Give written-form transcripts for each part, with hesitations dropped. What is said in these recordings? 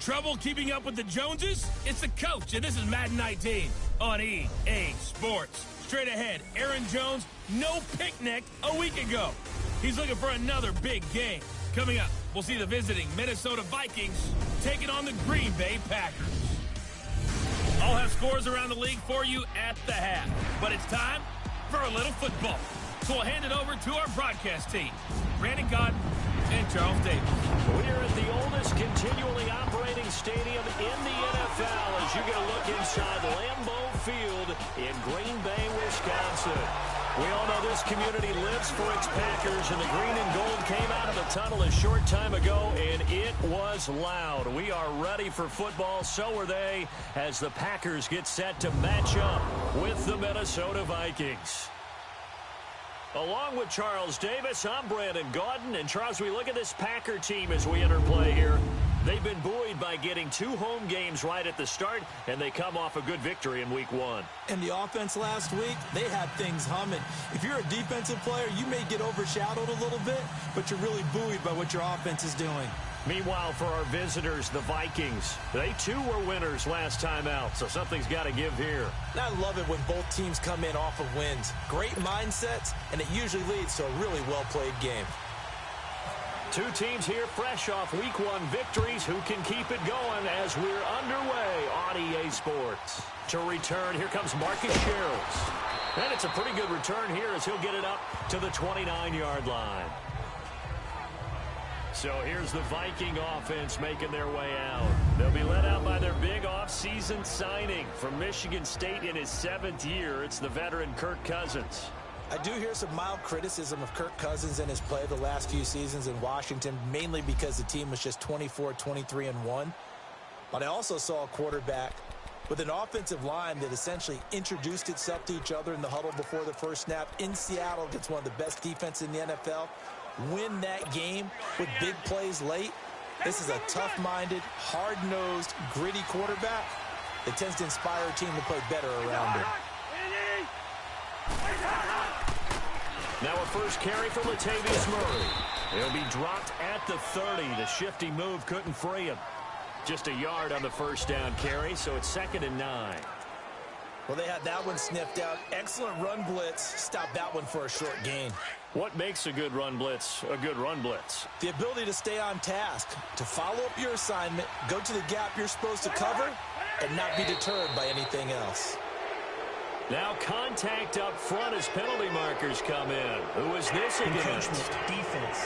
Trouble keeping up with the Joneses? It's the coach, and this is Madden 19 on EA Sports. Straight ahead, Aaron Jones, no picnic a week ago. He's looking for another big game. Coming up, we'll see the visiting Minnesota Vikings taking on the Green Bay Packers. I'll have scores around the league for you at the half. But it's time for a little football. So we'll hand it over to our broadcast team, Brandon Cotton and Charles Davis. We're at the oldest continually operating stadium in the NFL as you get a look inside Lambeau Field in Green Bay, Wisconsin. We all know this community lives for its Packers, and the green and gold came out of the tunnel a short time ago, and it was loud. We are ready for football, so are they, as the Packers get set to match up with the Minnesota Vikings. Along with Charles Davis, I'm Brandon Gaudin. And Charles, we look at this Packer team as we enter play here. They've been buoyed by getting 2 home games right at the start, and they come off a good victory in Week 1. And the offense last week, they had things humming. If you're a defensive player, you may get overshadowed a little bit, but you're really buoyed by what your offense is doing. Meanwhile, for our visitors, the Vikings, they too were winners last time out, so something's got to give here. I love it when both teams come in off of wins. Great mindsets, and it usually leads to a really well-played game. 2 teams here fresh off Week 1 victories. Who can keep it going as we're underway on EA Sports? To return, here comes Marcus Sherrills. And it's a pretty good return here as he'll get it up to the 29-yard line. So here's the Viking offense making their way out. They'll be led out by their big offseason signing from Michigan State in his 7th year. It's the veteran Kirk Cousins. I do hear some mild criticism of Kirk Cousins and his play the last few seasons in Washington, mainly because the team was just 24-23-1. But I also saw a quarterback with an offensive line that essentially introduced itself to each other in the huddle before the first snap in Seattle against one of the best defenses in the NFL. Win that game with big plays late. This is a tough-minded, hard-nosed, gritty quarterback that tends to inspire a team to play better around him. Now a first carry for Latavius Murray. He'll be dropped at the 30. The shifty move couldn't free him. Just a yard on the first down carry, so it's 2nd and 9. Well, they had that one sniffed out. Excellent run blitz. Stop that one for a short gain. What makes a good run blitz a good run blitz? The ability to stay on task, to follow up your assignment, go to the gap you're supposed to cover, and not be deterred by anything else. Now contact up front as penalty markers come in. Who is this against? Defense.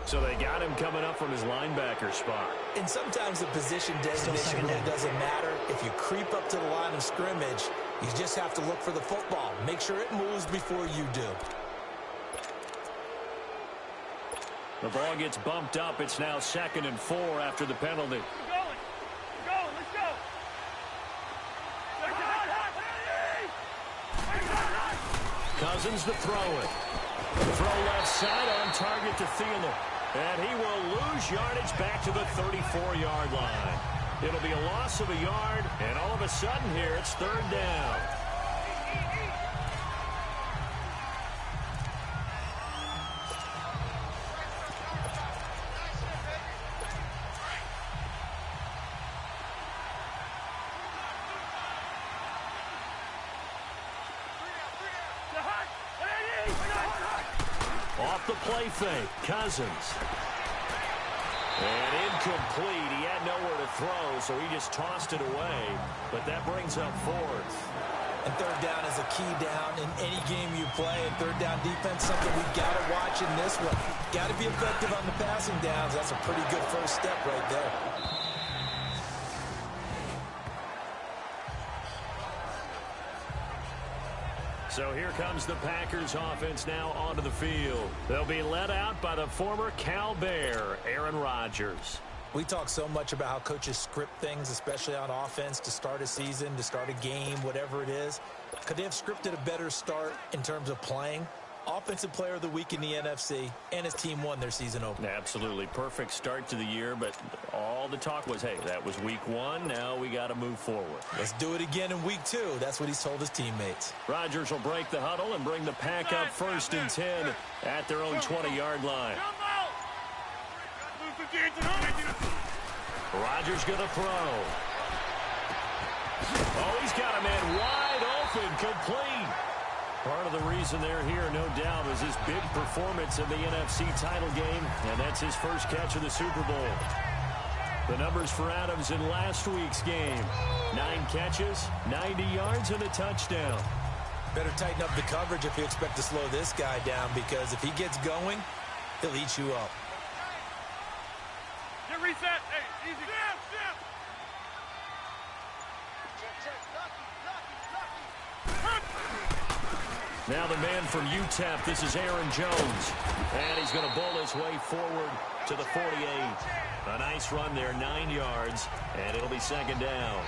So they got him coming up from his linebacker spot. And sometimes the position designation really doesn't matter. If you creep up to the line of scrimmage, you just have to look for the football. Make sure it moves before you do. The ball gets bumped up. It's now 2nd and 4 after the penalty. Cousins to throw it. Throw left side on target to Thielen. And he will lose yardage back to the 34-yard line. It'll be a loss of a yard, and all of a sudden here it's 3rd down. Off the play fake, Cousins. And incomplete. He had nowhere to throw, so he just tossed it away. But that brings up 4th. And 3rd down is a key down in any game you play. And 3rd down defense, something we've got to watch in this one. Got to be effective on the passing downs. That's a pretty good first step right there. So here comes the Packers offense now onto the field. They'll be led out by the former Cal Bear, Aaron Rodgers. We talk so much about how coaches script things, especially on offense, to start a season, to start a game, whatever it is. Could they have scripted a better start in terms of playing? Offensive Player of the Week in the NFC, and his team won their season opener. Absolutely perfect start to the year, but all the talk was, hey, that was Week 1. Now we got to move forward. Let's do it again in Week 2. That's what he's told his teammates. Rodgers will break the huddle and bring the pack up 1st and 10 at their own 20-yard line. Rodgers going to throw. Oh, he's got a man wide open, complete. Part of the reason they're here, no doubt, was his big performance in the NFC title game, and that's his first catch of the Super Bowl. The numbers for Adams in last week's game: 9 catches, 90 yards, and a touchdown. Better tighten up the coverage if you expect to slow this guy down, because if he gets going, he'll eat you up. Get reset. Hey, easy. Now the man from UTEP, this is Aaron Jones. And he's going to bowl his way forward to the 48. A nice run there, 9 yards, and it'll be second down.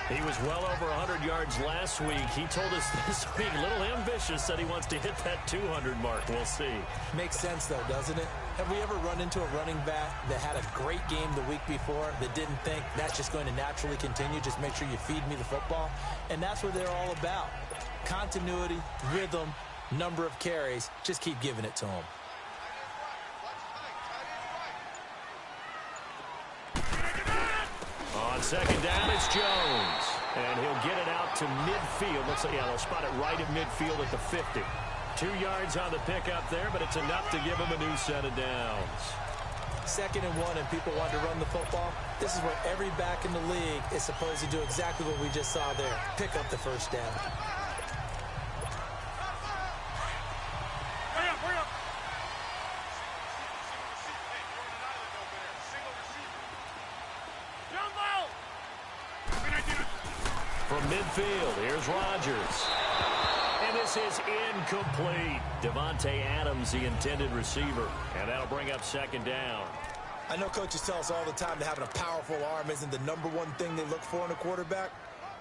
He was well over 100 yards last week. He told us this week, a little ambitious, said he wants to hit that 200 mark. We'll see. Makes sense, though, doesn't it? Have we ever run into a running back that had a great game the week before that didn't think that's just going to naturally continue? Just make sure you feed me the football. And that's what they're all about. Continuity, rhythm, number of carries. Just keep giving it to them. On second down, it's Jones. And he'll get it out to midfield. Looks like, yeah, they'll spot it right at midfield at the 50. 2 yards on the pickup there, but it's enough to give him a new set of downs. 2nd and 1, and people want to run the football. This is where every back in the league is supposed to do exactly what we just saw there. Pick up the first down. From midfield, here's Rodgers. And this is incomplete. Devontae Adams, the intended receiver. And that'll bring up second down. I know coaches tell us all the time that having a powerful arm isn't the #1 thing they look for in a quarterback.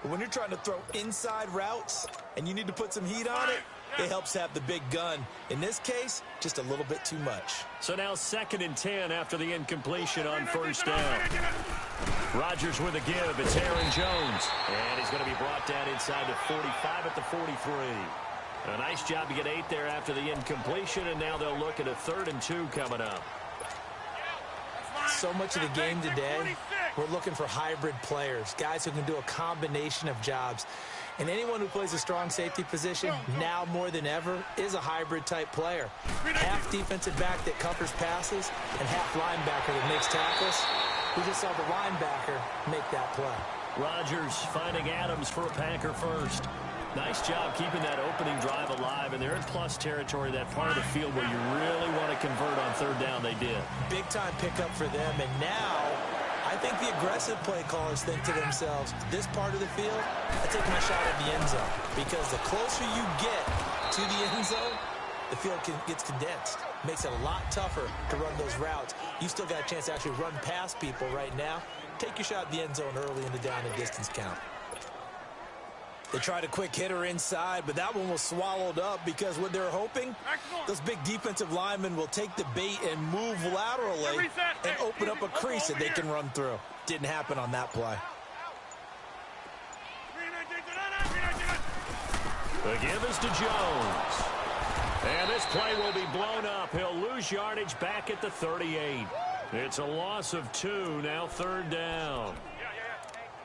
But when you're trying to throw inside routes and you need to put some heat on it, it helps have the big gun. In this case, just a little bit too much. So now 2nd and 10 after the incompletion on first down. Rodgers with a give. It's Aaron Jones. And he's going to be brought down inside the 45 at the 43. A nice job to get 8 there after the incompletion, and now they'll look at a 3rd and 2 coming up. So much of the game today, we're looking for hybrid players, guys who can do a combination of jobs. And anyone who plays a strong safety position, now more than ever, is a hybrid-type player. Half defensive back that covers passes and half linebacker that makes tackles. We just saw the linebacker make that play. Rodgers finding Adams for a Packer first. Nice job keeping that opening drive alive, and they're in plus territory, that part of the field where you really want to convert on 3rd down. They did. Big-time pickup for them, and now I think the aggressive play callers think to themselves, this part of the field, I take my shot at the end zone, because the closer you get to the end zone, the field gets condensed. Makes it a lot tougher to run those routes. You still got a chance to actually run past people right now. Take your shot at the end zone early in the down and distance count. They tried a quick hitter inside, but that one was swallowed up because what they're hoping, those big defensive linemen will take the bait and move laterally and open up a crease that they can run through. Didn't happen on that play. The give is to Jones. And this play will be blown up. He'll lose yardage back at the 38. It's a loss of 2, now 3rd down.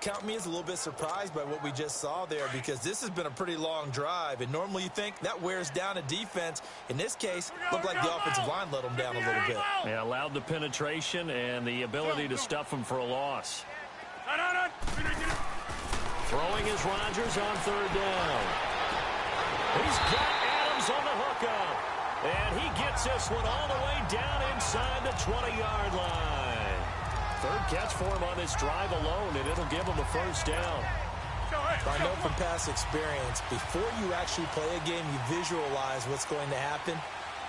Count me as a little bit surprised by what we just saw there, because this has been a pretty long drive, and normally you think that wears down a defense. In this case, looked like the offensive line let them down a little bit. Yeah, allowed the penetration and the ability to stuff them for a loss. Throwing is Rodgers on 3rd down. He's got Adams on the hookup, and he gets this one all the way down inside the 20-yard line. 3rd catch for him on this drive alone, and it'll give him a 1st down. I know from past experience, before you actually play a game, you visualize what's going to happen.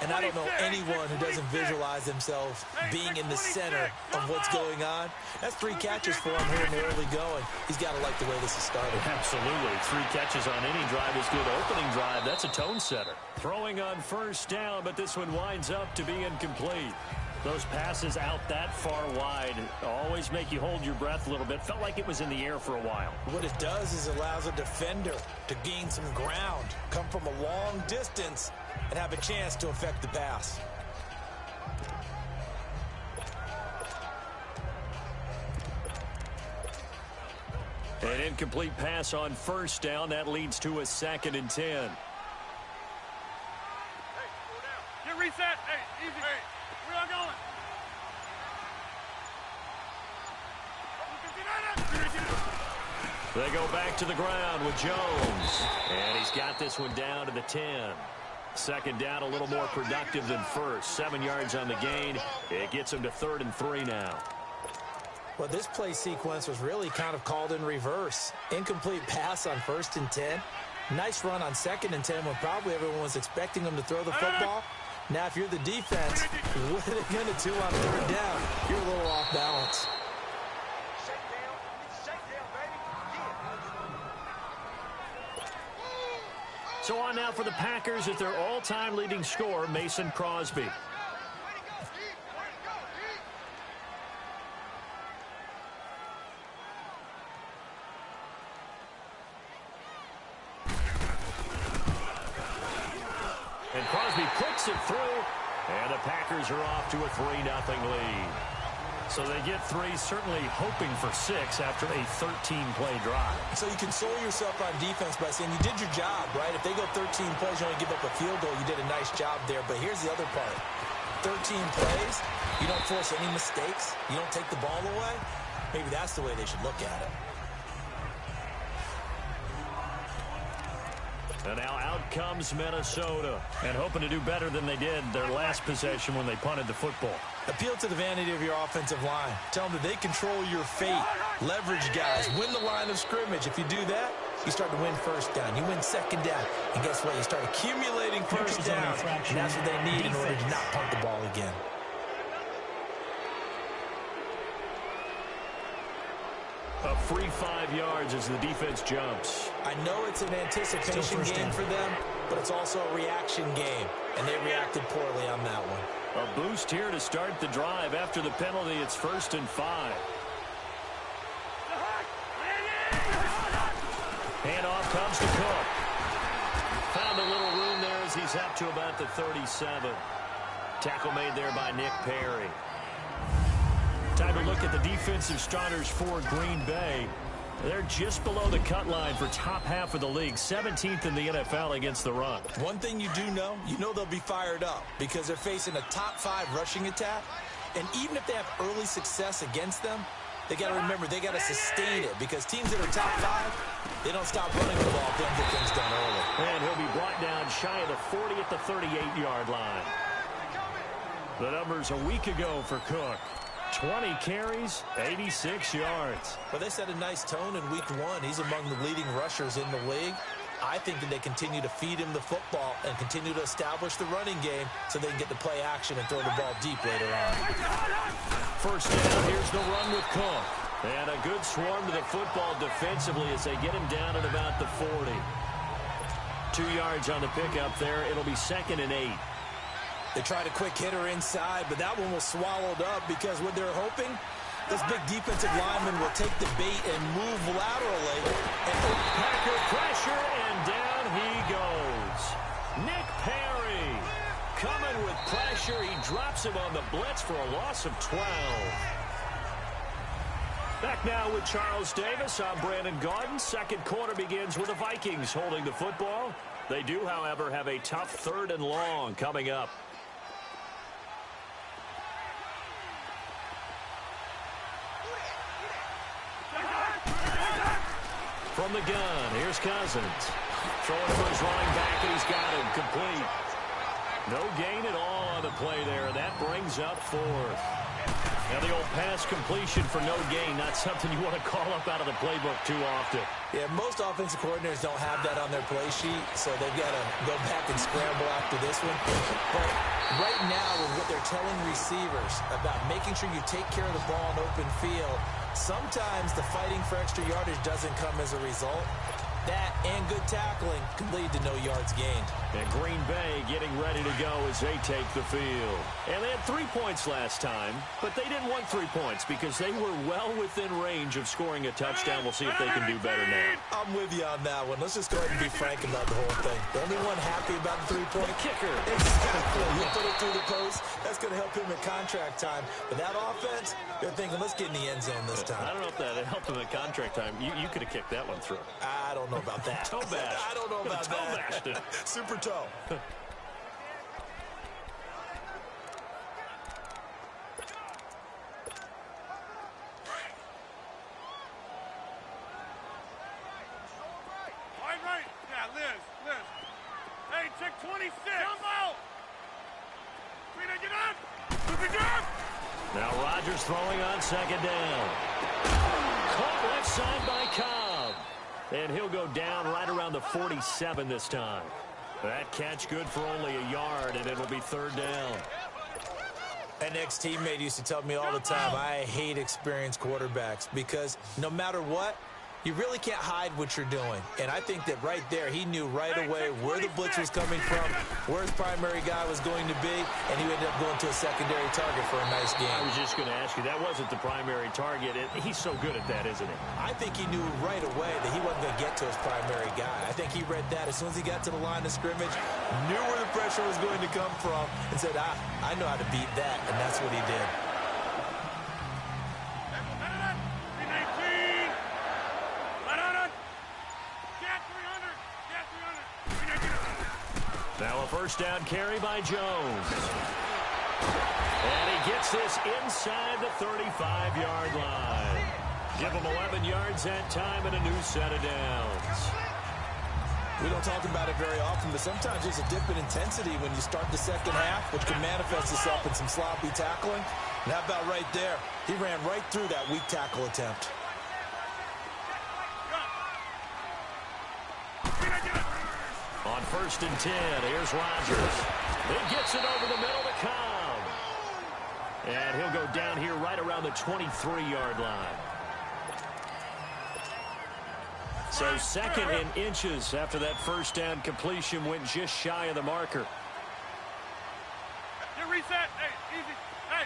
And I don't know anyone who doesn't visualize themselves being in the center of what's going on. That's 3 catches for him here in the early going. He's got to like the way this is started. Absolutely. 3 catches on any drive is good. Opening drive, that's a tone setter. Throwing on 1st down, but this one winds up to be incomplete. Those passes out that far wide always make you hold your breath a little bit. Felt like it was in the air for a while. What it does is allows a defender to gain some ground, come from a long distance, and have a chance to affect the pass. An incomplete pass on first down. That leads to a 2nd and 10. Hey, go down. Get reset. Hey, easy. Hey, where y'all going? They go back to the ground with Jones. And he's got this one down to the 10. 2nd down, a little more productive than first. 7 yards on the gain. It gets him to 3rd and 3 now. Well, this play sequence was really kind of called in reverse. Incomplete pass on 1st and 10. Nice run on 2nd and 10 when probably everyone was expecting them to throw the football. Now, if you're the defense, what are they going to do on 3rd down? You're a little off balance. So on now for the Packers at their all-time leading scorer, Mason Crosby. And Crosby puts it through, and the Packers are off to a 3-0 lead. So they get 3, certainly hoping for 6 after a 13-play drive. So you console yourself on defense by saying you did your job, right? If they go 13 plays, you only give up a field goal, you did a nice job there. But here's the other part. 13 plays, you don't force any mistakes, you don't take the ball away. Maybe that's the way they should look at it. And now out comes Minnesota. And hoping to do better than they did their last possession when they punted the football. Appeal to the vanity of your offensive line. Tell them that they control your fate. Leverage guys. Win the line of scrimmage. If you do that, you start to win 1st down. You win 2nd down. And guess what? You start accumulating 1st downs. And that's what they need in order to not punt the ball again. A free 5 yards as the defense jumps. I know it's an anticipation game for them, but it's also a reaction game, and they reacted poorly on that one. A boost here to start the drive. After the penalty, it's 1st and 5. Handoff comes to Cook. Found a little room there as he's up to about the 37. Tackle made there by Nick Perry. Time to look at the defensive starters for Green Bay. They're just below the cut line for top half of the league, 17th in the NFL against the run. One thing you do know, they'll be fired up because they're facing a top 5 rushing attack. And even if they have early success against them, they got to remember they got to sustain it because teams that are top 5, they don't stop running the ball if they don't get things done early. And he'll be brought down shy of the 40 at the 38-yard line. The numbers a week ago for Cook. 20 carries, 86 yards. Well, they set a nice tone in week 1. He's among the leading rushers in the league. I think that they continue to feed him the football and continue to establish the running game so they can get to play action and throw the ball deep later on. 1st down, here's the run with Cook. And a good swarm to the football defensively as they get him down at about the 40. 2 yards on the pickup there. It'll be 2nd and 8. They tried a quick hitter inside, but that one was swallowed up because what they're hoping, this big defensive lineman will take the bait and move laterally. And Packer pressure, and down he goes. Nick Perry coming with pressure. He drops him on the blitz for a loss of 12. Back now with Charles Davis. I'm Brandon Gaudin. 2nd quarter begins with the Vikings holding the football. They do, however, have a tough 3rd and long coming up. From the gun, here's Cousins. Throwing for his running back, and he's got him complete. No gain at all on the play there. That brings up 4th. Now the old pass completion for no gain, not something you want to call up out of the playbook too often. Yeah, most offensive coordinators don't have that on their play sheet, so they've got to go back and scramble after this one. But right now, with what they're telling receivers about making sure you take care of the ball in open field, sometimes the fighting for extra yardage doesn't come as a result. That and good tackling can lead to no yards gained. And Green Bay getting ready to go as they take the field. And they had 3 points last time, but they didn't want 3 points because they were well within range of scoring a touchdown. We'll see if they can do better now. I'm with you on that one. Let's just go ahead and be frank about the whole thing. The only one happy about the 3-point kicker. Exactly. You put it through the post. That's going to help him in contract time. But that offense, they're thinking, let's get in the end zone this time. I don't know if that helped him at contract time. You could have kicked that one through. I don't know about that. Toe bash. I don't know about toe that. Bashed. Super toe. Right. Yeah, Liz. Hey, check 26. Jump out. Get up. Now Rodgers throwing on second down. Caught left side by Cobb. And he'll go down right around the 47 this time. That catch good for only a yard, and it'll be third down. An ex-teammate used to tell me all the time, I hate experienced quarterbacks because no matter what, you really can't hide what you're doing. And I think that right there, he knew right away where the blitz was coming from, where his primary guy was going to be, and he ended up going to a secondary target for a nice game. I was just going to ask you, that wasn't the primary target. He's so good at that, isn't he? I think he knew right away that he wasn't going to get to his primary guy. I think he read that as soon as he got to the line of scrimmage, knew where the pressure was going to come from, and said, I know how to beat that, and that's what he did. Now a first down carry by Jones. And he gets this inside the 35-yard line. Give him 11 yards that time and a new set of downs. We don't talk about it very often, but sometimes there's a dip in intensity when you start the second half, which can manifest itself in some sloppy tackling. And how about right there? He ran right through that weak tackle attempt. On 1st and 10, here's Rodgers. He gets it over the middle to Cobb. And he'll go down here right around the 23-yard line. So second and inches after that first down completion went just shy of the marker. Get reset. Hey, easy. Hey.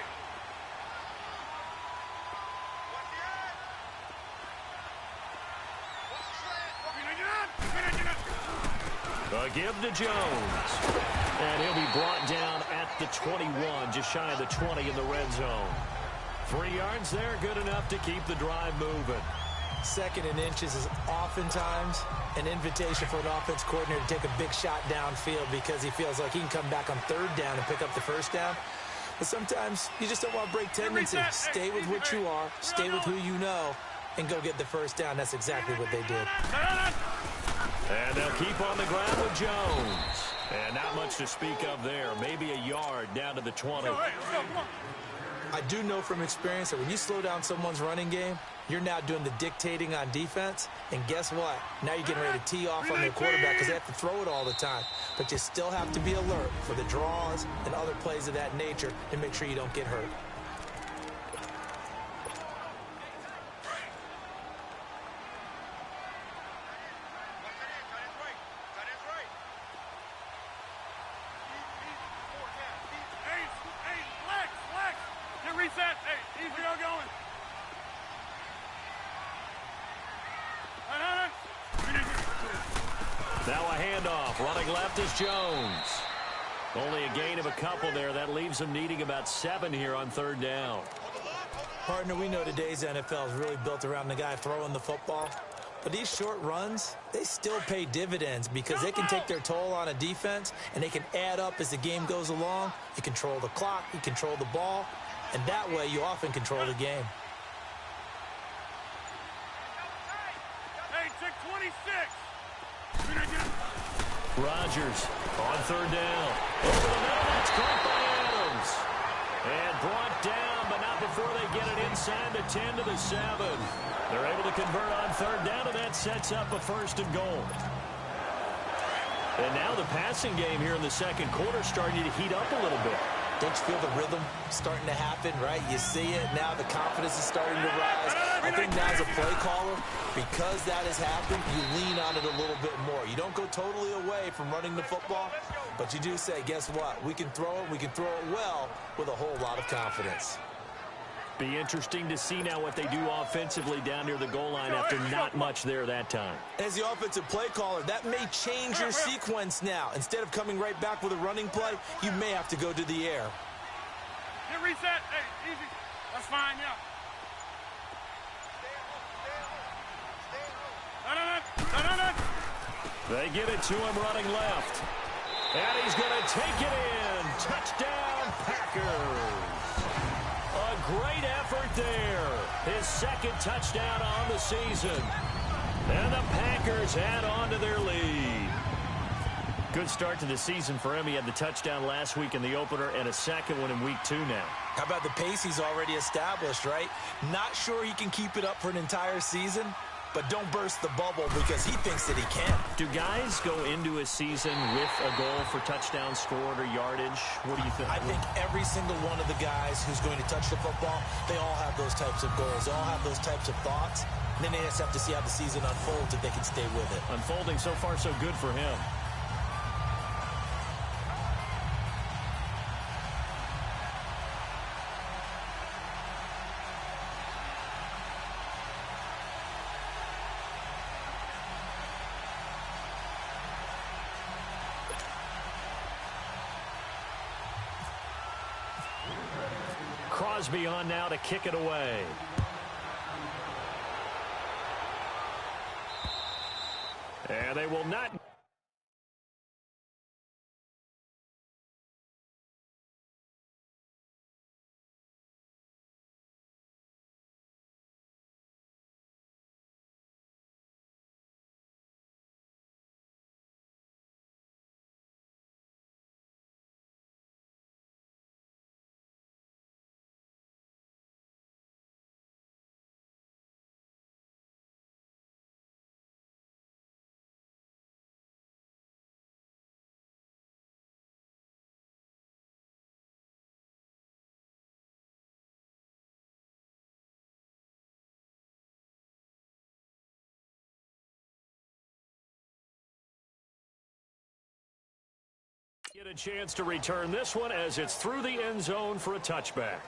A give to Jones. And he'll be brought down at the 21, just shy of the 20 in the red zone. 3 yards there, good enough to keep the drive moving. Second and inches is oftentimes an invitation for an offense coordinator to take a big shot downfield because he feels like he can come back on third down and pick up the first down. But sometimes you just don't want to break tendencies. Stay with what you are, stay with who you know, and go get the first down. That's exactly what they did. And they'll keep on the ground with Jones. And not much to speak of there. Maybe a yard down to the 20. I do know from experience that when you slow down someone's running game, you're now doing the dictating on defense. And guess what? Now you're getting ready to tee off on their quarterback because they have to throw it all the time. But you still have to be alert for the draws and other plays of that nature to make sure you don't get hurt. Reset. Hey, easy. We are going. Now a handoff. Running left is Jones. Only a gain of a couple there. That leaves them needing about 7 here on third down. Partner, we know today's NFL is really built around the guy throwing the football. But these short runs, they still pay dividends because they can take their toll on a defense and they can add up as the game goes along. You control the clock, you control the ball, and that way you often control the game. Hey, check 26. Rodgers on third down. Over the middle, that's caught by Adams. And brought down, but not before they get it inside the 10 to the 7. They're able to convert on third down, and that sets up a 1st and goal. And now the passing game here in the second quarter starting to heat up a little bit. Don't you feel the rhythm starting to happen, right? You see it now. The confidence is starting to rise. I think now as a play caller, because that has happened, you lean on it a little bit more. You don't go totally away from running the football, but you do say, guess what? We can throw it. We can throw it well with a whole lot of confidence. Be interesting to see now what they do offensively down near the goal line after not much there that time. As the offensive play caller, that may change your sequence now. Instead of coming right back with a running play, you may have to go to the air. Get reset. Hey, easy. That's fine, yeah. They get it to him running left. And he's going to take it in. Touchdown, Packers. A great effort there. His second touchdown on the season. And the Packers add on to their lead. Good start to the season for him. He had the touchdown last week in the opener and a second one in week 2 now. How about the pace he's already established, right? Not sure he can keep it up for an entire season, but don't burst the bubble because he thinks that he can. Do guys go into a season with a goal for touchdowns scored or yardage? What do you think? I think every single one of the guys who's going to touch the football, they all have those types of goals. They all have those types of thoughts. And then they just have to see how the season unfolds if they can stay with it. Unfolding so far so good for him. Crosby on now to kick it away. And they will not. Get a chance to return this one as it's through the end zone for a touchback.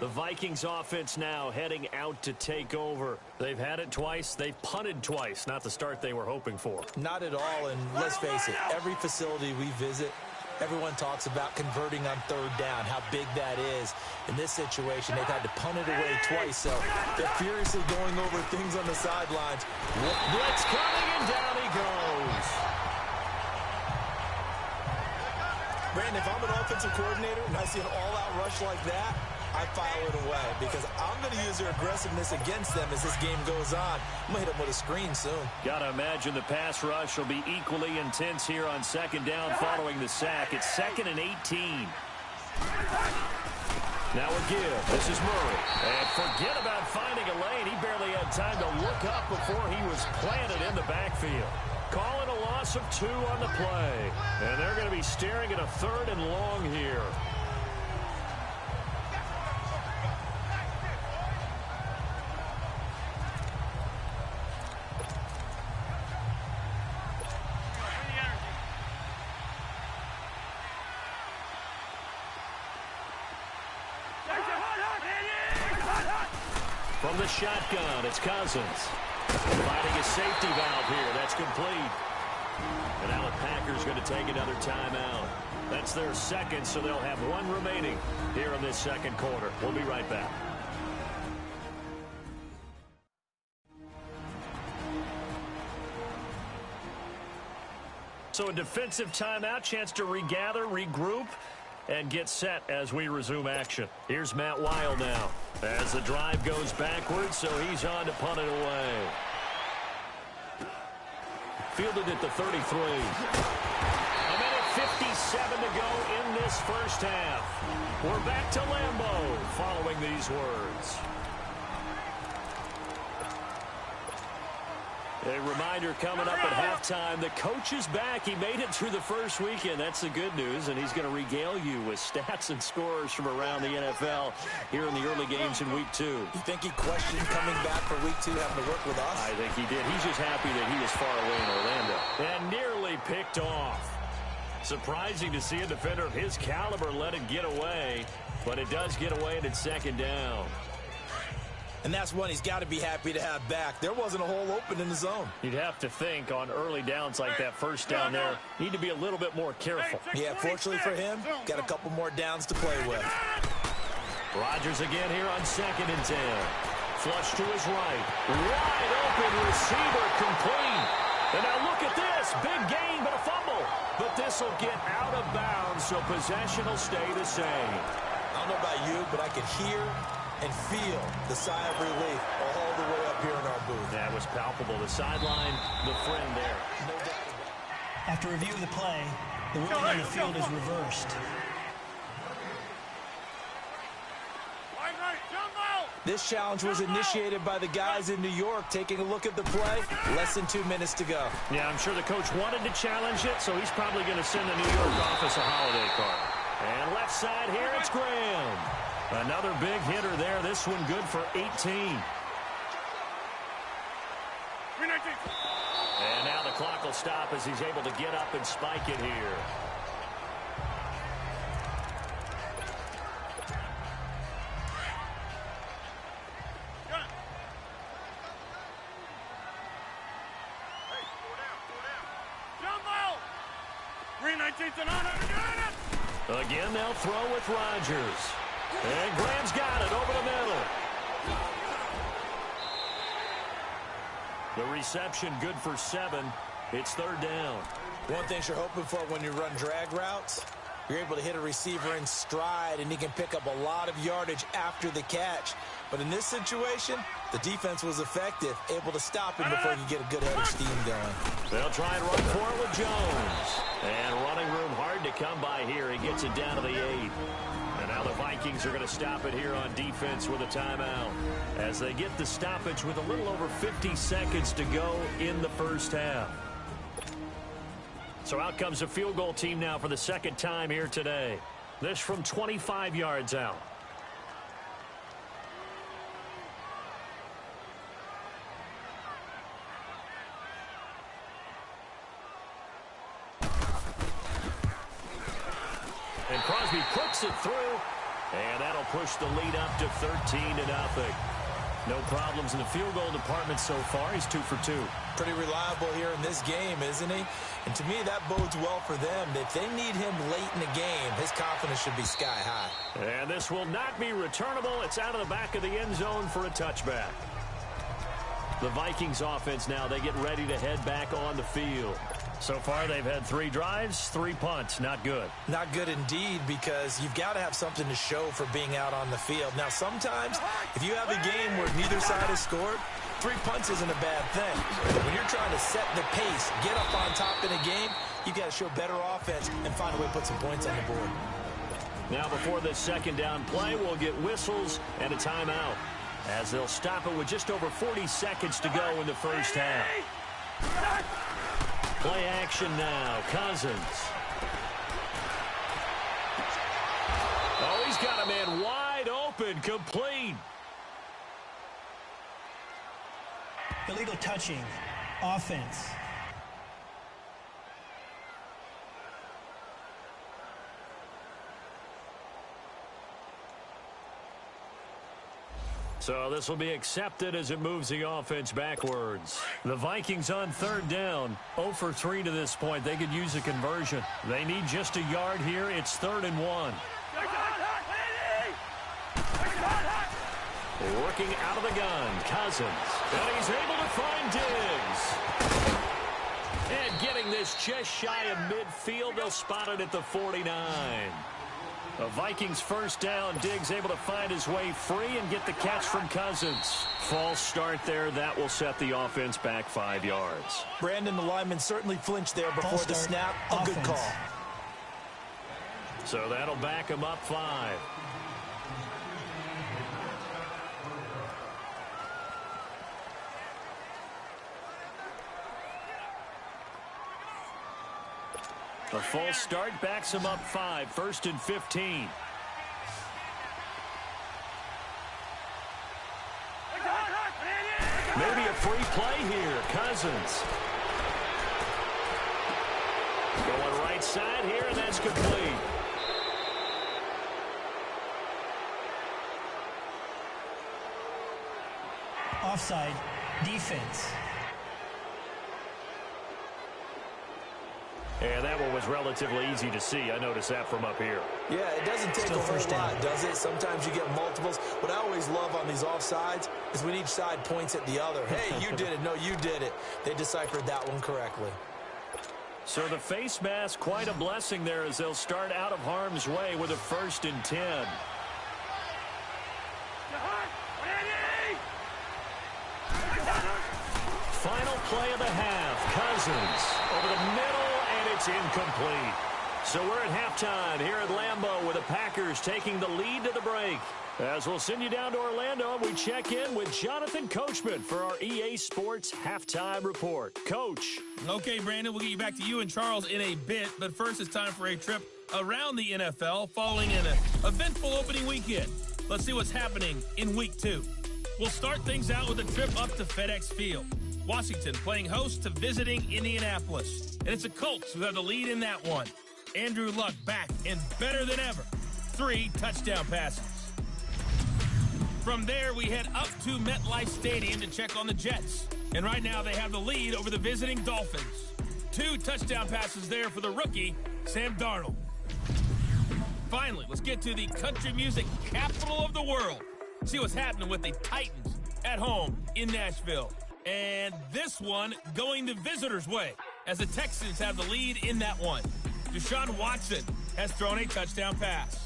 The Vikings offense now heading out to take over. They've had it twice. They've punted twice. Not the start they were hoping for. Not at all, and let's face it, every facility we visit, everyone talks about converting on third down, how big that is. In this situation, they've had to punt it away twice, so they're furiously going over things on the sidelines. Blitz coming, and down he goes. Brandon, if I'm an offensive coordinator and I see an all-out rush like that, I file it away because I'm going to use their aggressiveness against them as this game goes on. I'm going to hit them with a screen soon. Got to imagine the pass rush will be equally intense here on second down following the sack. It's 2nd and 18. Now a give. This is Murray. And forget about finding a lane. He barely had time to look up before he was planted in the backfield. Calling a loss of 2 on the play. And they're going to be staring at a 3rd and long here. From the shotgun, it's Cousins. Providing a safety valve here. That's complete. And now the Packers going to take another timeout. That's their second, so they'll have 1 remaining here in this second quarter. We'll be right back. So a defensive timeout, chance to regather, regroup, and get set as we resume action. Here's Matt Weil now as the drive goes backwards, so he's on to punt it away. Fielded at the 33. A minute 57 to go in this first half. We're back to Lambeau following these words. A reminder coming up at halftime. The coach is back. He made it through the first weekend. That's the good news, and he's going to regale you with stats and scores from around the NFL here in the early games in Week 2. You think he questioned coming back for Week 2, having to work with us? I think he did. He's just happy that he was far away in Orlando. And nearly picked off. Surprising to see a defender of his caliber let it get away, but it does get away and it's second down. And that's one he's got to be happy to have back. There wasn't a hole open in the zone. You'd have to think on early downs like that first down there, need to be a little bit more careful. Yeah, fortunately for him, got a couple more downs to play with. Rodgers again here on 2nd and 10. Flush to his right. Wide open receiver complete. And now look at this. Big gain, but a fumble. But this will get out of bounds, so possession will stay the same. I don't know about you, but I could hear and feel the sigh of relief all the way up here in our booth. That was palpable. The sideline, the friend there. No doubt about it. After review of the play, the ruling on the field is reversed. This challenge was initiated by the guys in New York. Taking a look at the play, less than 2 minutes to go. Yeah, I'm sure the coach wanted to challenge it, so he's probably going to send the New York office a holiday card. And left side here, it's Graham. Another big hitter there. This one good for 18. And now the clock will stop as he's able to get up and spike it here. Again, they'll throw with Rodgers. And Graham's got it over the middle. The reception good for 7. It's 3rd down. One thing you're hoping for when you run drag routes, you're able to hit a receiver in stride, and he can pick up a lot of yardage after the catch. But in this situation, the defense was effective, able to stop him before he could get a good head of steam going. They'll try and run for it with Jones. And running room hard to come by here. He gets it down to the 8. And now the Vikings are going to stop it here on defense with a timeout as they get the stoppage with a little over 50 seconds to go in the first half. So out comes a field goal team now for the second time here today. This from 25 yards out. And Crosby puts it through, and that'll push the lead up to 13-0. No problems in the field goal department so far. He's 2 for 2. Pretty reliable here in this game, isn't he? And to me, that bodes well for them. If they need him late in the game, his confidence should be sky high. And this will not be returnable. It's out of the back of the end zone for a touchback. The Vikings offense now, they get ready to head back on the field. So far, they've had 3 drives, 3 punts. Not good. Not good indeed, because you've got to have something to show for being out on the field. Now, sometimes, if you have a game where neither side has scored, 3 punts isn't a bad thing. But when you're trying to set the pace, get up on top in a game, you've got to show better offense and find a way to put some points on the board. Now, before this second down play, we'll get whistles and a timeout, as they'll stop it with just over 40 seconds to go in the first half. Play action now. Cousins. Oh, he's got a man wide open. Complete. Illegal touching. Offense. So this will be accepted as it moves the offense backwards. The Vikings on 3rd down. 0 for 3 to this point. They could use a conversion. They need just a yard here. It's 3rd and 1. Working out of the gun. Cousins. And he's able to find Diggs. And getting this just shy of midfield. They'll spot it at the 49. The Vikings first down. Diggs able to find his way free and get the catch from Cousins. False start there. That will set the offense back 5 yards. Brandon, the lineman certainly flinched there before the snap. A good call. So that'll back him up 5. A false start backs him up 5, 1st and 15. Maybe a free play here. Cousins. Going right side here, and that's complete. Offside. Defense. And that one was relatively easy to see. I noticed that from up here. Yeah, it doesn't take a whole lot, does it? Sometimes you get multiples. What I always love on these offsides is when each side points at the other. Hey, you did it. No, you did it. They deciphered that one correctly. So the face mask, quite a blessing there as they'll start out of harm's way with a 1st and 10. Final play of the half. Cousins over the middle, and it's incomplete. So we're at halftime here at Lambeau with the Packers taking the lead to the break. As we'll send you down to Orlando, we check in with Jonathan Coachman for our EA Sports Halftime Report. Coach. Okay, Brandon, we'll get you back to you and Charles in a bit, but first it's time for a trip around the NFL following an eventful opening weekend. Let's see what's happening in Week 2. We'll start things out with a trip up to FedEx Field. Washington playing host to visiting Indianapolis. And it's the Colts who have the lead in that one. Andrew Luck back and better than ever. 3 touchdown passes. From there, we head up to MetLife Stadium to check on the Jets. And right now, they have the lead over the visiting Dolphins. 2 touchdown passes there for the rookie, Sam Darnold. Finally, let's get to the country music capital of the world. See what's happening with the Titans at home in Nashville. And this one going the visitors' way as the Texans have the lead in that one. Deshaun Watson has thrown a touchdown pass.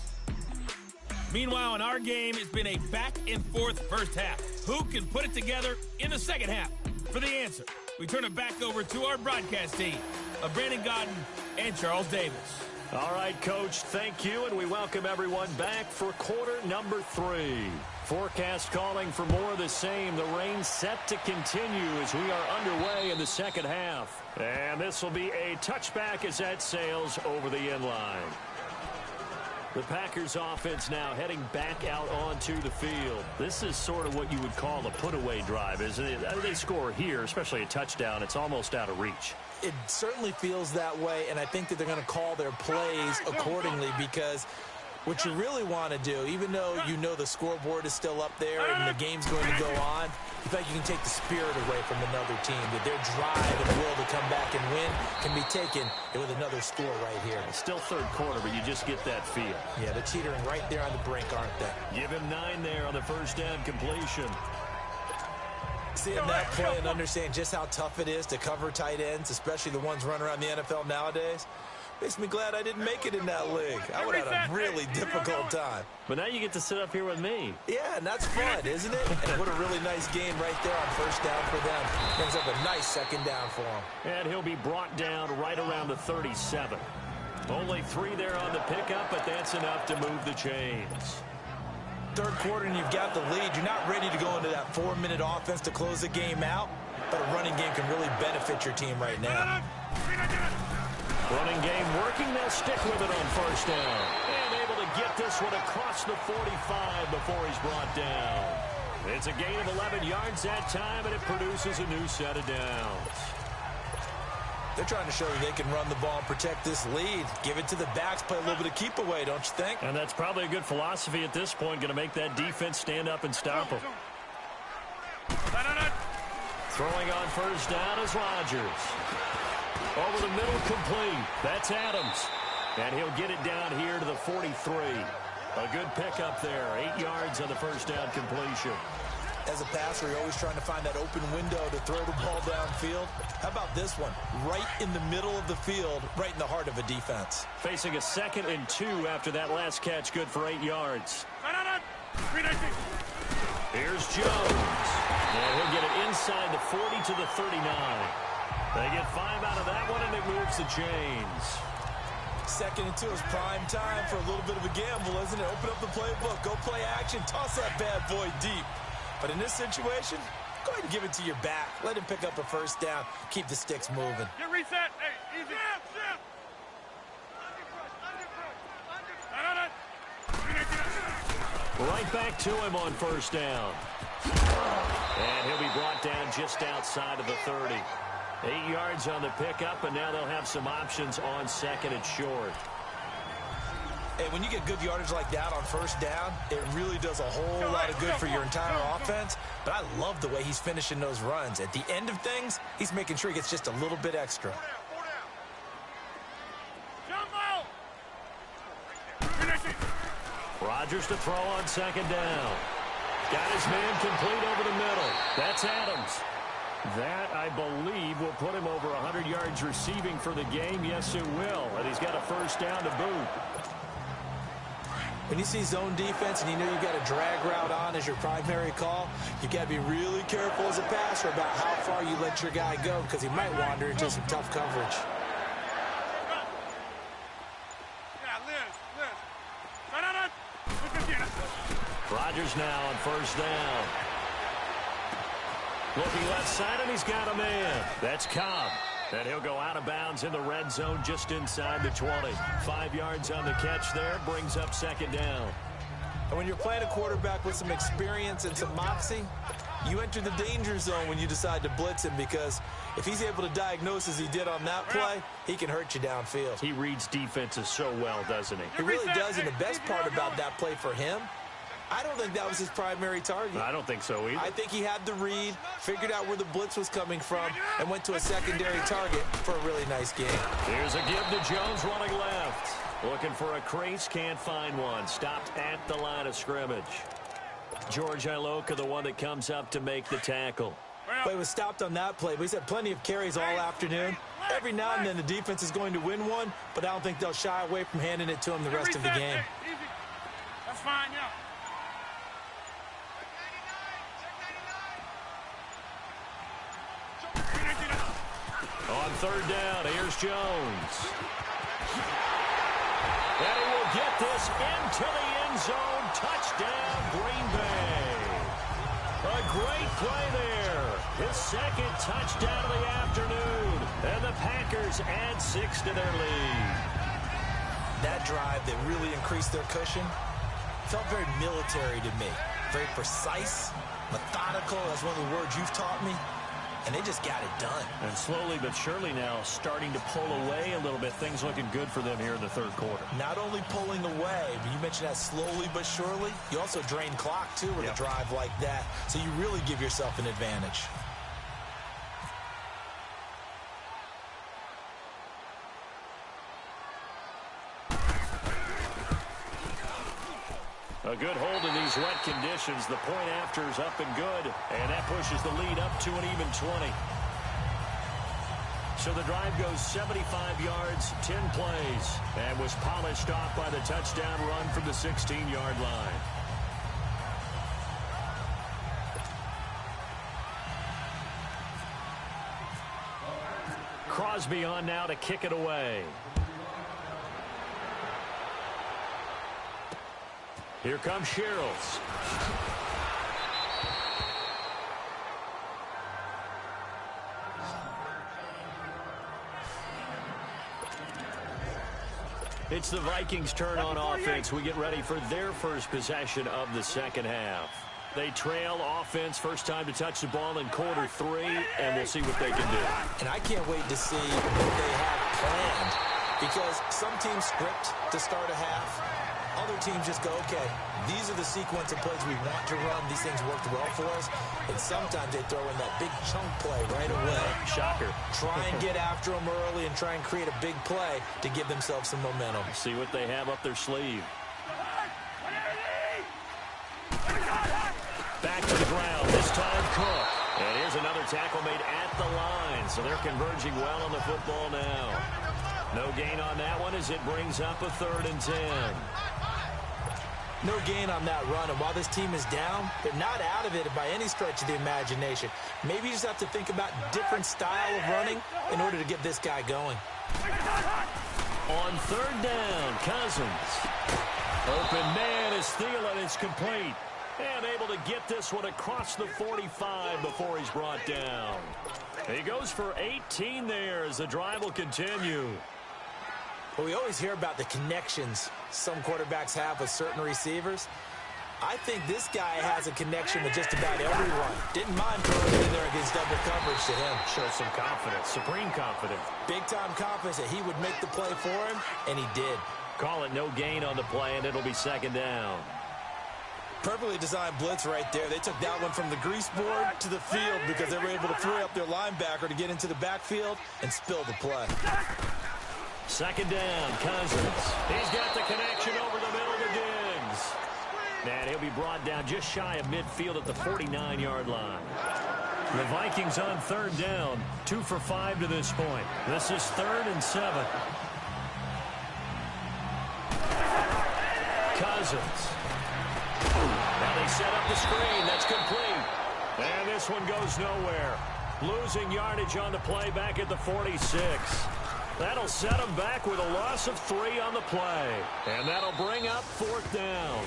Meanwhile, in our game, it's been a back-and-forth first half. Who can put it together in the second half? For the answer, we turn it back over to our broadcast team of Brandon Godden and Charles Davis. All right, Coach, thank you, and we welcome everyone back for quarter number 3. Forecast calling for more of the same. The rain set to continue as we are underway in the second half. And this will be a touchback as that sails over the end line. The Packers offense now heading back out onto the field. This is sort of what you would call a put-away drive, isn't it? They score here, especially a touchdown. It's almost out of reach. It certainly feels that way, and I think that they're going to call their plays accordingly because what you really want to do, even though you know the scoreboard is still up there and the game's going to go on, you feel like you can take the spirit away from another team, that their drive and will to come back and win can be taken with another score right here. It's still third quarter, but you just get that feel. Yeah, they're teetering right there on the brink, aren't they? Give him 9 there on the first down completion. Seeing that play and understand just how tough it is to cover tight ends, especially the ones running around the NFL nowadays, makes me glad I didn't make it in that league. I would have had a really difficult time. But now you get to sit up here with me. Yeah, and that's fun, isn't it? And what a really nice game right there on first down for them. Brings up a nice second down for him. And he'll be brought down right around the 37. Only 3 there on the pickup, but that's enough to move the chains. Third quarter and you've got the lead. You're not ready to go into that 4-minute offense to close the game out, but a running game can really benefit your team right now. Running game working. They'll stick with it on first down. And able to get this one across the 45 before he's brought down. It's a gain of 11 yards that time, and it produces a new set of downs. They're trying to show that they can run the ball and protect this lead. Give it to the backs, play a little bit of keep away, don't you think? And that's probably a good philosophy at this point, going to make that defense stand up and stop them. Throwing on first down is Rodgers. Over the middle, complete. That's Adams. And he'll get it down here to the 43. A good pickup there. 8 yards on the first down completion. As a passer, you're always trying to find that open window to throw the ball downfield. How about this one? Right in the middle of the field, right in the heart of a defense. Facing a 2nd and 2 after that last catch, good for 8 yards. Here's Jones. And he'll get it inside the 40 to the 39. They get 5 out of that one, and it moves the chains. 2nd and 2 is prime time for a little bit of a gamble, isn't it? Open up the playbook, go play action, toss that bad boy deep. But in this situation, go ahead and give it to your back. Let him pick up a first down. Keep the sticks moving. Get reset. Hey, easy. Right back to him on first down. And he'll be brought down just outside of the 30. 8 yards on the pickup, and now they'll have some options on second and short. Hey, when you get good yardage like that on first down, it really does a whole lot of good for your entire offense. But I love the way he's finishing those runs. At the end of things, he's making sure he gets just a little bit extra. Rodgers to throw on second down. Got his man complete over the middle. That's Adams. That, I believe, will put him over 100 yards receiving for the game. Yes, it will. And he's got a first down to boot. When you see zone defense and you know you've got a drag route on as your primary call, you've got to be really careful as a passer about how far you let your guy go because he might wander into some tough coverage. Rodgers now on first down. Looking left side, and he's got a man. That's Cobb. And he'll go out of bounds in the red zone just inside the 20. 5 yards on the catch there, brings up second down. And when you're playing a quarterback with some experience and some moxie, you enter the danger zone when you decide to blitz him because if he's able to diagnose as he did on that play, he can hurt you downfield. He reads defenses so well, doesn't he? He really does, and the best part about that play for him, I don't think that was his primary target. I don't think so either. I think he had the read, figured out where the blitz was coming from, and went to a secondary target for a really nice game. Here's a give to Jones running left. Looking for a crease, can't find one. Stopped at the line of scrimmage. George Iloka, the one that comes up to make the tackle. But he was stopped on that play, but he's had plenty of carries all afternoon. Every now and then the defense is going to win one, but I don't think they'll shy away from handing it to him the rest of the game. That's fine, yeah. On third down, here's Jones. And he will get this into the end zone. Touchdown, Green Bay. A great play there. His second touchdown of the afternoon. And the Packers add 6 to their lead. That drive that really increased their cushion felt very military to me. Very precise, methodical. That's one of the words you've taught me. And they just got it done. And slowly but surely now starting to pull away a little bit. Things looking good for them here in the third quarter. Not only pulling away, but you mentioned that slowly but surely. You also drain clock, too, with a drive like that. So you really give yourself an advantage. A good hold in these wet conditions. The point after is up and good. And that pushes the lead up to an even 20. So the drive goes 75 yards, 10 plays, and was polished off by the touchdown run from the 16-yard line. Crosby on now to kick it away. Here comes Sherrills. It's the Vikings' turn on offense. We get ready for their first possession of the second half. They trail offense, first time to touch the ball in quarter 3, and we'll see what they can do. And I can't wait to see what they have planned because some teams script to start a half. Other teams just go, okay, these are the sequence of plays we want to run. These things worked well for us. And sometimes they throw in that big chunk play right away. Shocker. Try and get after them early and try and create a big play to give themselves some momentum. See what they have up their sleeve. Back to the ground, this time Cook. And here's another tackle made at the line. So they're converging well on the football now. No gain on that one as it brings up a 3rd and 10. No gain on that run, and while this team is down, they're not out of it by any stretch of the imagination. Maybe you just have to think about different style of running in order to get this guy going. On 3rd down, Cousins. Open man is Thielen. It's complete. And able to get this one across the 45 before he's brought down. He goes for 18 there as the drive will continue. Well, we always hear about the connections some quarterbacks have with certain receivers. I think this guy has a connection with just about everyone. Didn't mind throwing it in there against double coverage to him. Showed some confidence, supreme confidence. Big-time confidence that he would make the play for him, and he did. Call it no gain on the play, and it'll be second down. Perfectly designed blitz right there. They took that one from the grease board to the field because they were able to free up their linebacker to get into the backfield and spill the play. Second down, Cousins. He's got the connection over the middle to Diggs. And he'll be brought down just shy of midfield at the 49-yard line. The Vikings on third down, 2 for 5 to this point. This is 3rd and 7. Cousins. Now they set up the screen. That's complete. And this one goes nowhere. Losing yardage on the play back at the 46. That'll set them back with a loss of 3 on the play. And that'll bring up 4th down.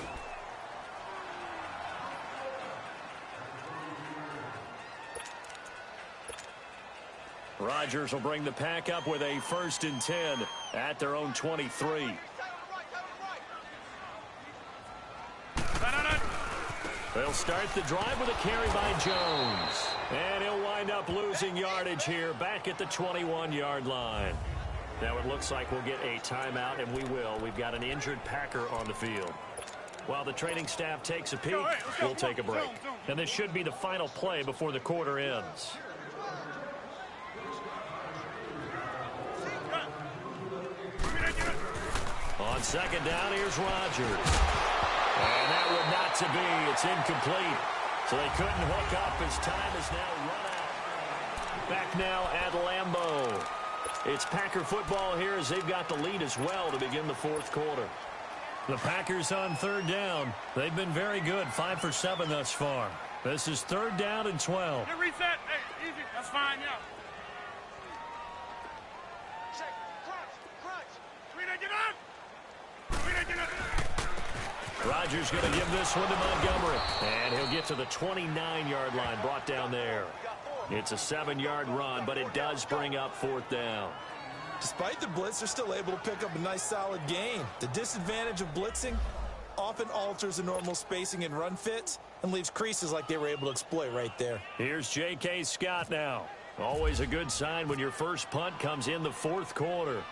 Rodgers will bring the pack up with a 1st and 10 at their own 23. They'll start the drive with a carry by Jones. And he'll wind up losing yardage here back at the 21-yard line. Now it looks like we'll get a timeout, and we will. We've got an injured Packer on the field. While the training staff takes a peek, we'll take a break. And this should be the final play before the quarter ends. On second down, here's Rodgers. And that would not to be. It's incomplete. So they couldn't hook up as time is now run out. Back now at Lambeau. It's Packer football here as they've got the lead as well to begin the 4th quarter. The Packers on third down. They've been very good, 5 for 7 thus far. This is 3rd down and 12. Get reset. Hey, easy. That's fine, yeah. Check. Crunch. Get up. Rodgers going to give this one to Montgomery. And he'll get to the 29-yard line, brought down there. It's a 7-yard run, but it does bring up 4th down. Despite the blitz, they're still able to pick up a nice solid gain. The disadvantage of blitzing often alters the normal spacing and run fits and leaves creases like they were able to exploit right there. Here's J.K. Scott now. Always a good sign when your first punt comes in the 4th quarter.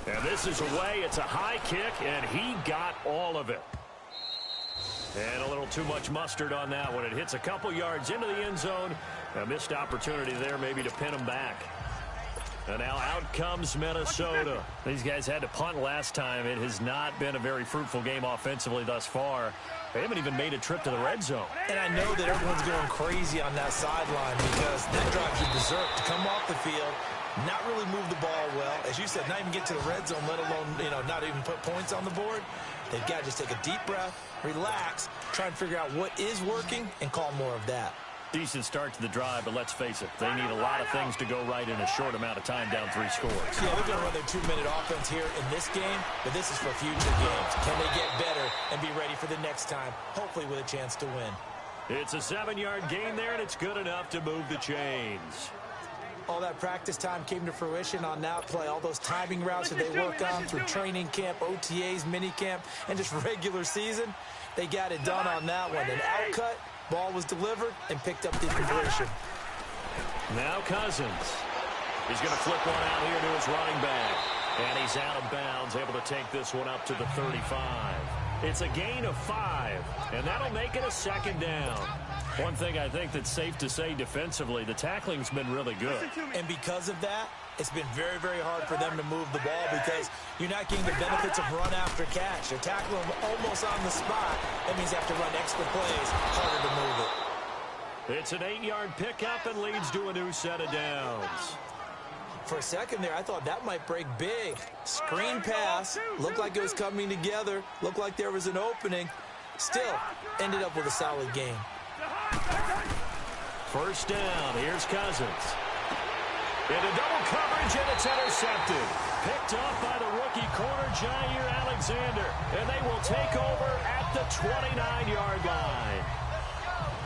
And this is away. It's a high kick, and he got all of it. And a little too much mustard on that one. It hits a couple yards into the end zone. A missed opportunity there maybe to pin him back. And now out comes Minnesota. These guys had to punt last time. It has not been a very fruitful game offensively thus far. They haven't even made a trip to the red zone. And I know that everyone's going crazy on that sideline because that drives you berserk to come off the field, not really move the ball well. As you said, not even get to the red zone, let alone, not even put points on the board. They've got to just take a deep breath, relax, try and figure out what is working, and call more of that. Decent start to the drive, but let's face it, they need a lot of things to go right in a short amount of time down 3 scores. Yeah, they're going to run their 2-minute offense here in this game, but this is for future games. Can they get better and be ready for the next time, hopefully with a chance to win? It's a 7-yard gain there, and it's good enough to move the chains. All that practice time came to fruition on that play. All those timing routes that they work on through training camp, OTAs, minicamp, and just regular season, they got it done on that one. An outcut, ball was delivered, and picked up the completion. Now Cousins. He's going to flip one out here to his running back. And he's out of bounds, able to take this one up to the 35. It's a gain of 5, and that'll make it a 2nd down. One thing I think that's safe to say defensively, the tackling's been really good. And because of that, it's been very, very hard for them to move the ball because you're not getting the benefits of run after catch. You're tackling them almost on the spot. That means you have to run extra plays, harder to move it. It's an 8-yard pickup and leads to a new set of downs. For a second there, I thought that might break big. Screen pass, looked like it was coming together, looked like there was an opening. Still, ended up with a solid game. 1st down. Here's Cousins. Into double coverage, and it's intercepted. Picked off by the rookie corner, Jair Alexander. And they will take over at the 29-yard line.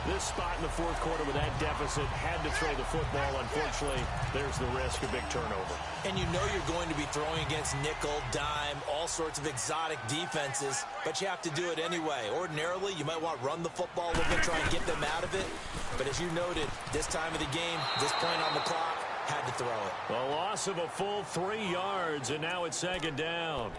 This spot in the fourth quarter with that deficit, had to throw the football. Unfortunately, there's the risk of big turnover. And you know you're going to be throwing against nickel, dime, all sorts of exotic defenses, but you have to do it anyway. Ordinarily, you might want to run the football a little bit, try and get them out of it. But as you noted, this time of the game, this point on the clock, had to throw it. A loss of a full 3 yards, and now it's second down.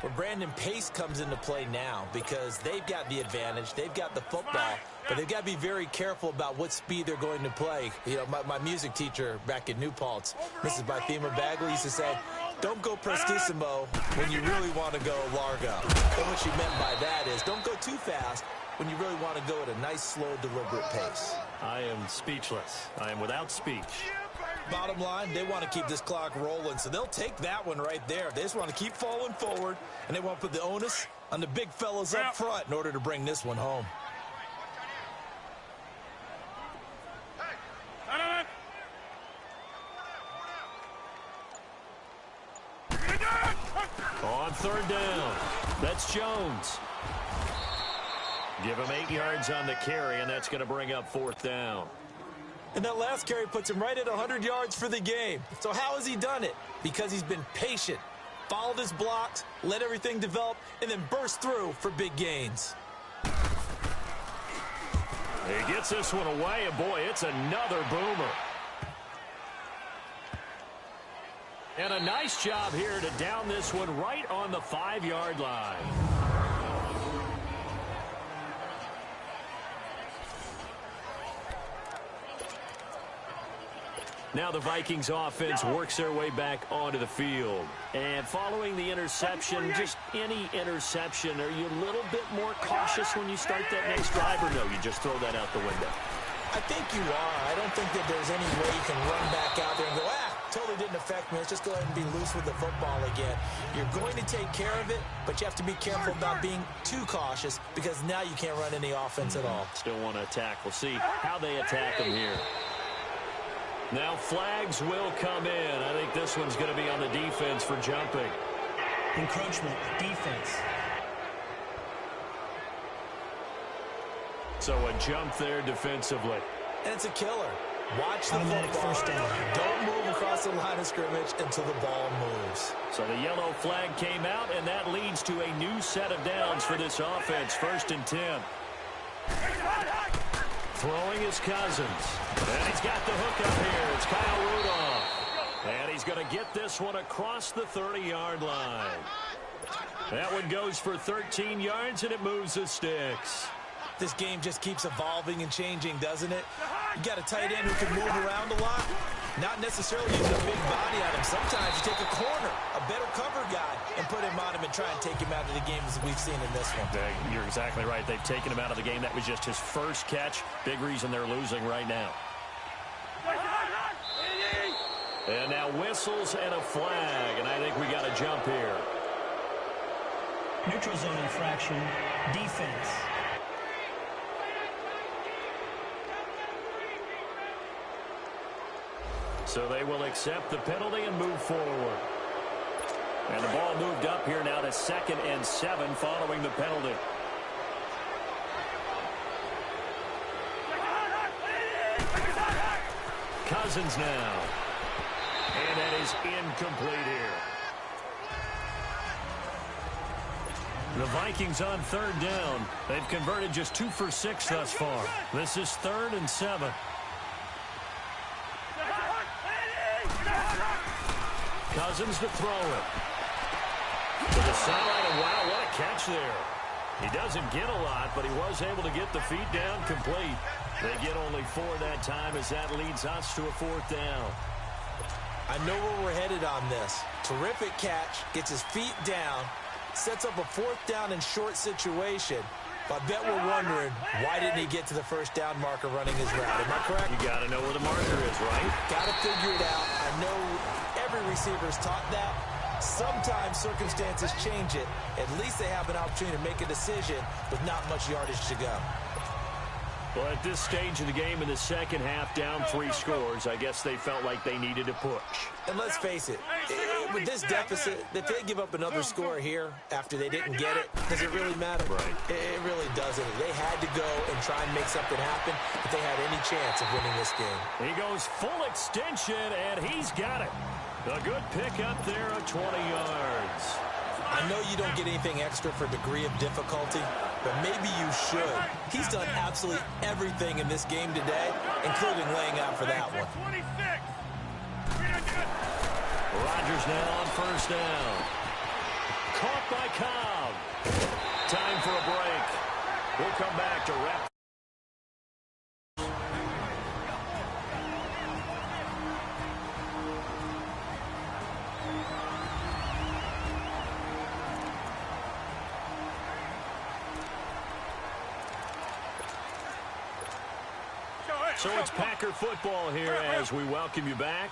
Where Brandon Pace comes into play now because they've got the advantage. They've got the football, but they've got to be very careful about what speed they're going to play. You know, my music teacher back in New Paltz, Mrs. Bythema Bagley, used to say, don't go prestissimo when you really want to go largo. And what she meant by that is don't go too fast when you really want to go at a nice, slow, deliberate pace. I am speechless. I am without speech. Bottom line, they want to keep this clock rolling, so they'll take that one right there. They just want to keep falling forward, and they want to put the onus on the big fellas up front in order to bring this one home. On third down, that's Jones. Give him 8 yards on the carry, and that's going to bring up fourth down. And that last carry puts him right at 100 yards for the game. So how has he done it? Because he's been patient, followed his blocks, let everything develop, and then burst through for big gains. He gets this one away, and boy, it's another boomer. And a nice job here to down this one right on the 5-yard line. Now the Vikings offense works their way back onto the field. And following the interception, just any interception, are you a little bit more cautious when you start that next drive, or no, you just throw that out the window? I think you are. I don't think that there's any way you can run back out there and go, totally didn't affect me. Let's just go ahead and be loose with the football again. You're going to take care of it, but you have to be careful about being too cautious because now you can't run any offense at all. Still want to attack. We'll see how they attack them here. Now flags will come in. I think this one's going to be on the defense for jumping. Encroachment, defense. So a jump there defensively. And it's a killer. Watch the automatic football. First down. Don't move across the line of scrimmage until the ball moves. So the yellow flag came out, and that leads to a new set of downs for this offense. 1st and 10. Throwing is Cousins. And he's got the hook up here. It's Kyle Rudolph. And he's going to get this one across the 30-yard line. That one goes for 13 yards, and it moves the sticks. This game just keeps evolving and changing, doesn't it? You got a tight end who can move around a lot. Not necessarily using a big body on him. Sometimes you take a corner, a better cover guy, and put him on him and try and take him out of the game as we've seen in this one. You're exactly right. They've taken him out of the game. That was just his first catch. Big reason they're losing right now. And now whistles and a flag, and I think we got a jump here. Neutral zone infraction, defense. So they will accept the penalty and move forward. And the ball moved up here now to 2nd and 7 following the penalty. Cousins now. And that is incomplete here. The Vikings on 3rd down. They've converted just 2 for 6 thus far. This is 3rd and 7. Cousins to throw it. To the sideline, and wow, what a catch there. He doesn't get a lot, but he was able to get the feet down complete. They get only 4 that time as that leads us to a 4th down. I know where we're headed on this. Terrific catch, gets his feet down, sets up a 4th down and short situation. But I bet we're wondering, why didn't he get to the 1st down marker running his route? Am I correct? You got to know where the marker is, right? Got to figure it out. I know every receiver's taught that. Sometimes circumstances change it. At least they have an opportunity to make a decision with not much yardage to go. Well, at this stage of the game in the second half, down 3 scores, I guess they felt like they needed to push. And let's face it, with this deficit, if they give up another score here after they didn't get it, does it really matter? Right. It really doesn't. They had to go and try and make something happen if they had any chance of winning this game. He goes full extension, and he's got it. A good pick up there of 20 yards. I know you don't get anything extra for degree of difficulty, but maybe you should. He's done absolutely everything in this game today, including laying out for that one. Rodgers now on first down. Caught by Cobb. Time for a break. We'll come back to wrap. So it's Packer football here as we welcome you back.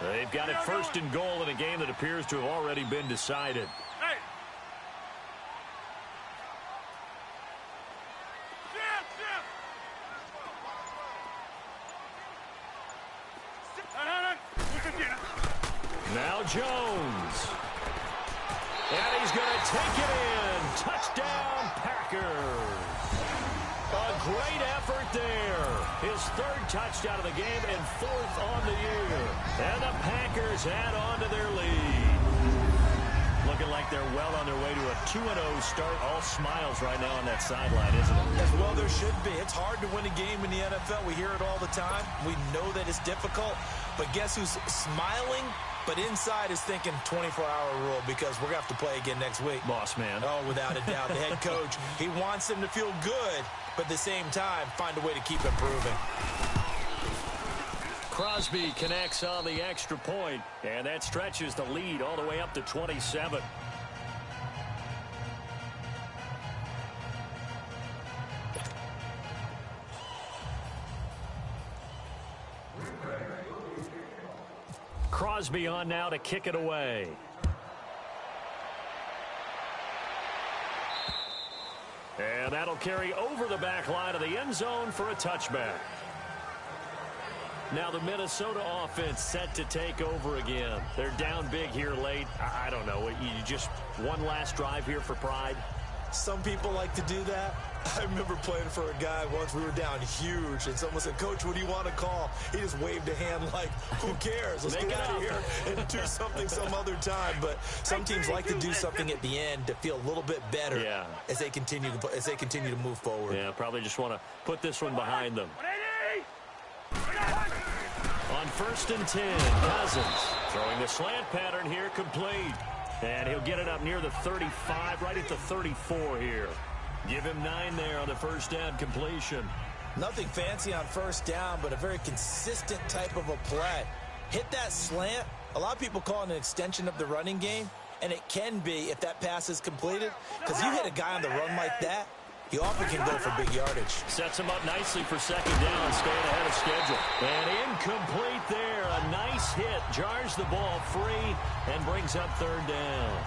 They've got it first and goal in a game that appears to have already been decided. Hey. Now Jones. And he's going to take it in. Touchdown, Packers. A great effort there. His 3rd touchdown of the game and 4th on the year. And the Packers add on to their lead. Looking like they're well on their way to a 2-0 start. All smiles right now on that sideline, isn't it? As well there should be. It's hard to win a game in the NFL. We hear it all the time. We know that it's difficult. But guess who's smiling? But inside is thinking 24-hour rule because we're going to have to play again next week. Boss man. Oh, without a doubt. The head coach, he wants them to feel good, but at the same time, find a way to keep improving. Crosby connects on the extra point, and that stretches the lead all the way up to 27. Crosby on now to kick it away. And that'll carry over the back line of the end zone for a touchback. Now the Minnesota offense set to take over again. They're down big here late. I don't know. You just one last drive here for pride? Some people like to do that. I remember playing for a guy once. We were down huge, and someone said, "Coach, what do you want to call?" He just waved a hand like, "Who cares? Let's get out of here and do something some other time." But some teams like to do something at the end to feel a little bit better as they continue to move forward. Yeah, probably just want to put this one behind them. On 1st and 10, Cousins throwing the slant pattern here, complete. And he'll get it up near the 35, right at the 34 here. Give him 9 there on the first down completion. Nothing fancy on first down, but a very consistent type of a play. Hit that slant. A lot of people call it an extension of the running game, and it can be if that pass is completed. Because you hit a guy on the run like that, he often can go for big yardage. Sets him up nicely for second down, staying ahead of schedule. And incomplete there. A nice hit. Jars the ball free and brings up 3rd down.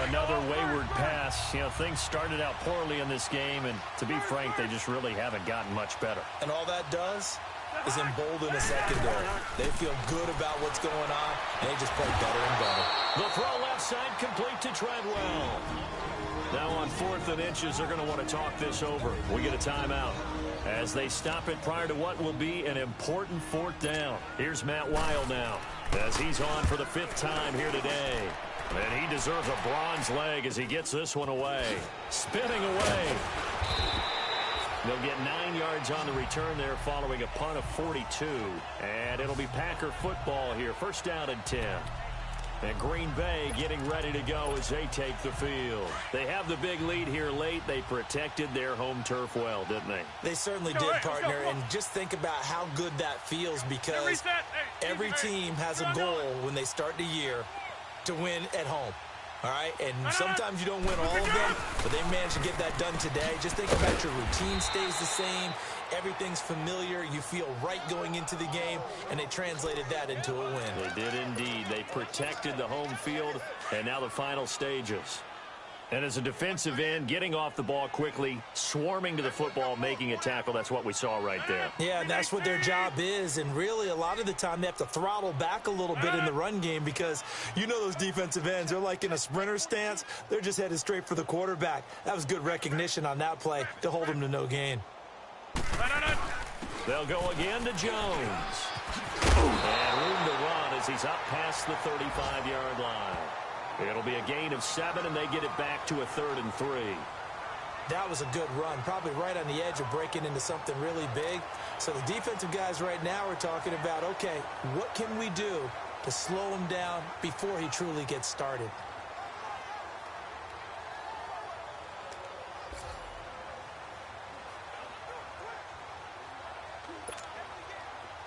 Another wayward pass. You know, things started out poorly in this game, and to be frank, they just really haven't gotten much better. And all that does is embolden the secondary. They feel good about what's going on, and they just play better and better. The throw left side complete to Treadwell. Now on 4th and inches, they're going to want to talk this over. We get a timeout as they stop it prior to what will be an important 4th down. Here's Matt Weil now as he's on for the 5th time here today. And he deserves a bronze leg as he gets this one away. Spinning away. They'll get 9 yards on the return there following a punt of 42. And it'll be Packer football here. First down and 10. And Green Bay getting ready to go as they take the field. They have the big lead here late. They protected their home turf well, didn't they? They certainly did, partner. And just think about how good that feels because every team has a goal when they start the year to win at home. All right, and sometimes you don't win all of them, but they managed to get that done today. Just think about your routine stays the same. Everything's familiar. You feel right going into the game, and they translated that into a win. They did indeed. They protected the home field, and now the final stages. And as a defensive end, getting off the ball quickly, swarming to the football, making a tackle, that's what we saw right there. Yeah, and that's what their job is. And really, a lot of the time, they have to throttle back a little bit in the run game because you know those defensive ends, they're like in a sprinter stance. They're just headed straight for the quarterback. That was good recognition on that play to hold them to no gain. They'll go again to Jones. And room to run as he's up past the 35-yard line. It'll be a gain of 7, and they get it back to a 3rd and 3. That was a good run, probably right on the edge of breaking into something really big. So the defensive guys right now are talking about, okay, what can we do to slow him down before he truly gets started?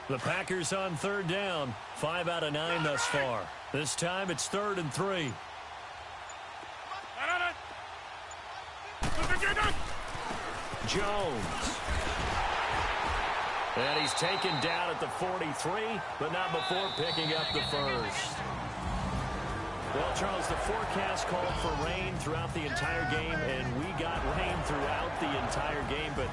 The Packers on 3rd down. 5 out of 9 thus far. This time it's 3rd and 3. Jones. And he's taken down at the 43, but not before picking up the first. Well, Charles, the forecast called for rain throughout the entire game, and we got rain throughout the entire game. But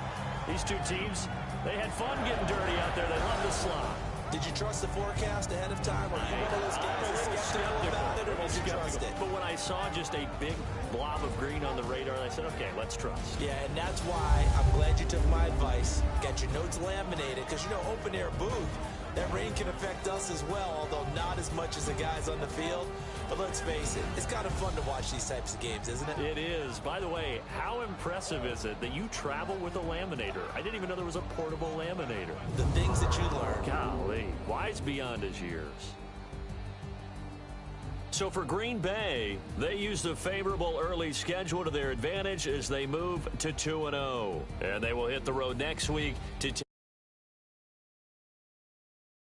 these two teams, they had fun getting dirty out there. They love the slot. Did you trust the forecast ahead of time? Or are you one of those guys that's skeptical about it, or did you trust it? But when I saw just a big blob of green on the radar, I said, okay, let's trust. Yeah, and that's why I'm glad you took my advice. Got your notes laminated, because, you know, open-air booth, that rain can affect us as well, although not as much as the guys on the field. But let's face it, it's kind of fun to watch these types of games, isn't it? It is. By the way, how impressive is it that you travel with a laminator? I didn't even know there was a portable laminator. The things that you learn. Golly, wise beyond his years. So for Green Bay, they used a favorable early schedule to their advantage as they move to 2-0. And they will hit the road next week to